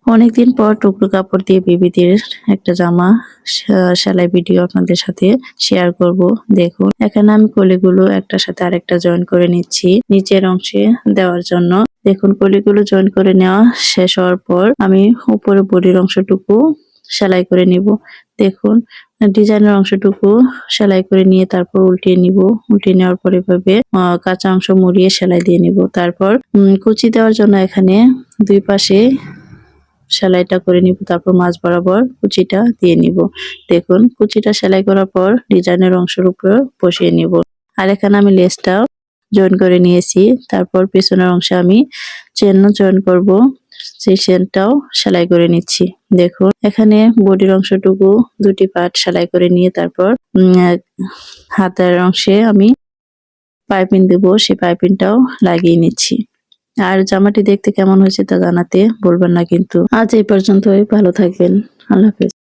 অনেকদিন পর টুকরো কাপড় দিয়ে বেবিদের একটা জামা সেলাই ভিডিও আপনাদের সাথে শেয়ার করব। দেখুন এখানে আমি কলিগুলো একটার সাথে আরেকটা জয়েন করে নিচ্ছি নিচের অংশে দেওয়ার জন্য। দেখুন কলিগুলো জয়েন করে নেওয়া শেষ হওয়ার পর আমি উপরে বডির অংশটুকু সেলাই করে নিব। দেখুন ডিজাইনের অংশটুকু সেলাই করে নিয়ে তারপর উল্টিয়ে নিব। উল্টিয়ে নেওয়ার পর এভাবে কাঁচা অংশ মুড়িয়ে সেলাই দিয়ে নিব। তারপর কুচি দেওয়ার জন্য এখানে দুই পাশে সেলাইটা করে নিব, তারপর মাঝ বরাবর কুচিটা দিয়ে নিব। দেখুন কুচিটা সেলাই করার পর ডিজাইনের অংশের উপর বসিয়ে নিব। আর এখানে আমি লেসটা জয়েন করে নিয়েছি। তারপর পেছনের অংশে আমি চেন জয়েন করব, সেই চেনটাও সেলাই করে নিচ্ছি। দেখুন এখানে বডির অংশটুকু দুটি পার্ট সেলাই করে নিয়ে তারপর হাতের অংশে আমি পাইপিং দেব, সেই পাইপিংটাও লাগিয়ে নিচ্ছি। আর জামাটি দেখতে কেমন হয়েছে তা জানাতে ভুলবেন না কিন্তু। আজ এই পর্যন্তই, ভালো থাকবেন। আল্লাহ হাফেজ।